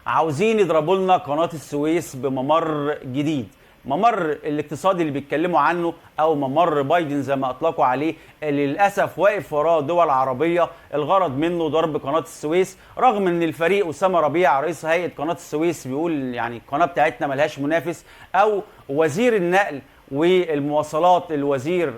عاوزين يضربوا لنا قناة السويس بممر جديد. ممر الاقتصادي اللي بيتكلموا عنه او ممر بايدن زي ما اطلقوا عليه، اللي للاسف واقف وراه دول عربيه الغرض منه ضرب قناه السويس، رغم ان الفريق اسامه ربيع رئيس هيئه قناه السويس بيقول يعني القناه بتاعتنا ملهاش منافس، او وزير النقل والمواصلات الوزير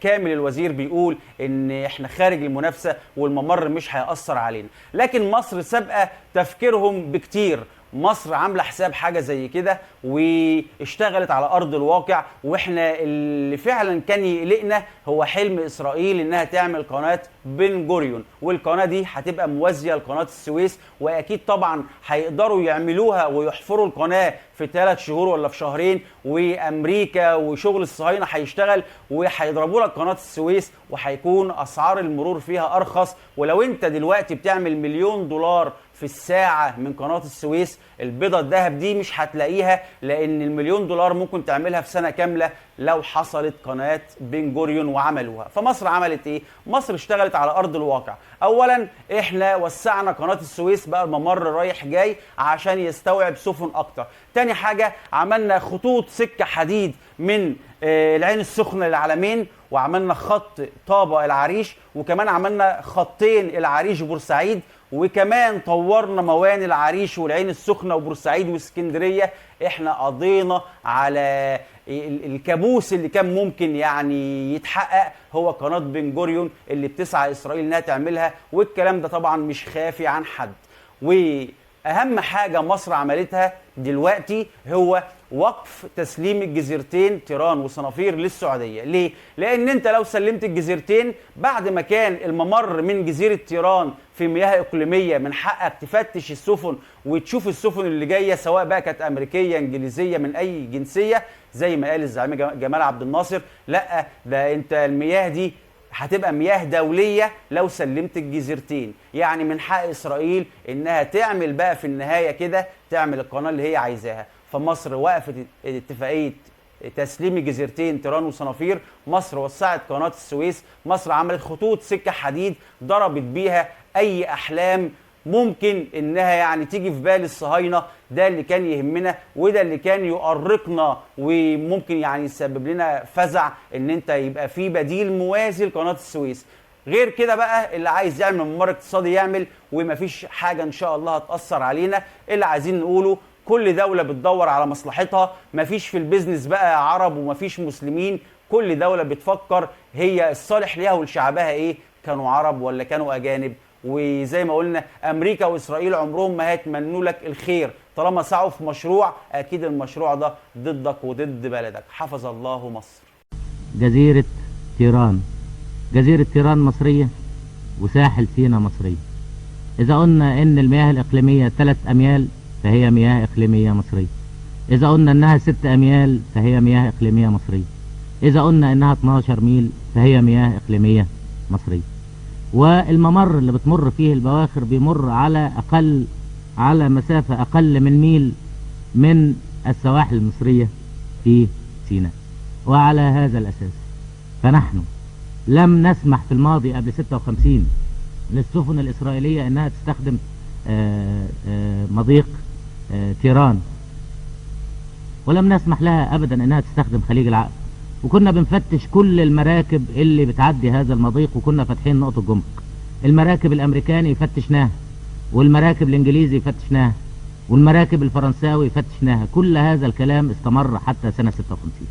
كامل الوزير بيقول ان احنا خارج المنافسه والممر مش هيأثر علينا. لكن مصر سابقه تفكيرهم بكتير، مصر عامله حساب حاجه زي كده واشتغلت على ارض الواقع، واحنا اللي فعلا كان يقلقنا هو حلم اسرائيل انها تعمل قناه بن جوريون، والقناه دي هتبقى موازيه لقناه السويس، واكيد طبعا هيقدروا يعملوها ويحفروا القناه في 3 شهور ولا في شهرين، وامريكا وشغل الصهاينه هيشتغل وهيضربوا لك قناه السويس، وهيكون اسعار المرور فيها ارخص. ولو انت دلوقتي بتعمل $1,000,000 في الساعة من قناة السويس، البيضة الذهب دي مش هتلاقيها، لأن $1,000,000 ممكن تعملها في سنة كاملة لو حصلت قناة بن جوريون وعملوها. فمصر عملت إيه؟ مصر اشتغلت على أرض الواقع. أولاً إحنا وسعنا قناة السويس بقى الممر رايح جاي عشان يستوعب سفن أكتر. تاني حاجة عملنا خطوط سكة حديد من العين السخنة للعلمين، وعملنا خط طابة العريش، وكمان عملنا خطين العريش بورسعيد، وكمان طورنا مواني العريش والعين السخنة وبورسعيد واسكندرية. احنا قضينا على الكابوس اللي كان ممكن يعني يتحقق، هو قناة بن جوريون اللي بتسعى اسرائيل انها تعملها، والكلام ده طبعا مش خافي عن حد. واهم حاجة مصر عملتها دلوقتي هو وقف تسليم الجزيرتين تيران وصنافير للسعودية. ليه؟ لأن أنت لو سلمت الجزيرتين بعد ما كان الممر من جزيرة تيران في مياه إقليمية من حقك تفتش السفن وتشوف السفن اللي جاية سواء بقى كانت أمريكية إنجليزية من أي جنسية زي ما قال الزعيم جمال عبد الناصر، لا ده أنت المياه دي هتبقى مياه دولية لو سلمت الجزيرتين. يعني من حق إسرائيل إنها تعمل بقى في النهاية كده تعمل القناة اللي هي عايزاها. فمصر وقفت اتفاقية تسليم الجزيرتين تيران وصنافير، مصر وسعت قناة السويس، مصر عملت خطوط سكة حديد ضربت بيها أي أحلام ممكن إنها يعني تيجي في بال الصهاينة. ده اللي كان يهمنا وده اللي كان يؤرقنا وممكن يعني يسبب لنا فزع إن أنت يبقى في بديل موازي لقناة السويس. غير كده بقى اللي عايز يعمل ممر اقتصادي يعمل، ومفيش حاجة إن شاء الله هتأثر علينا. اللي عايزين نقوله كل دولة بتدور على مصلحتها، مفيش في البيزنس بقى عرب ومفيش مسلمين، كل دولة بتفكر هي الصالح ليها ولشعبها ايه، كانوا عرب ولا كانوا أجانب. وزي ما قلنا أمريكا وإسرائيل عمرهم ما هيتمنوا لك الخير، طالما سعوا في مشروع أكيد المشروع ده ضدك وضد بلدك. حفظ الله مصر. جزيرة تيران، جزيرة تيران مصرية وساحل سيناء مصرية. إذا قلنا إن المياه الإقليمية 3 أميال فهي مياه إقليمية مصرية. إذا قلنا إنها 6 أميال فهي مياه إقليمية مصرية. إذا قلنا إنها 12 ميل فهي مياه إقليمية مصرية. والممر اللي بتمر فيه البواخر بيمر على مسافة أقل من ميل من السواحل المصرية في سيناء. وعلى هذا الأساس فنحن لم نسمح في الماضي قبل 56 للسفن الإسرائيلية إنها تستخدم مضيق تيران، ولم نسمح لها أبدا إنها تستخدم خليج العقبة. وكنا بنفتش كل المراكب اللي بتعدي هذا المضيق، وكنا فاتحين نقطة جمرك. المراكب الأمريكاني فتشناها، والمراكب الإنجليزي فتشناها، والمراكب الفرنساوي فتشناها. كل هذا الكلام استمر حتى سنة 56.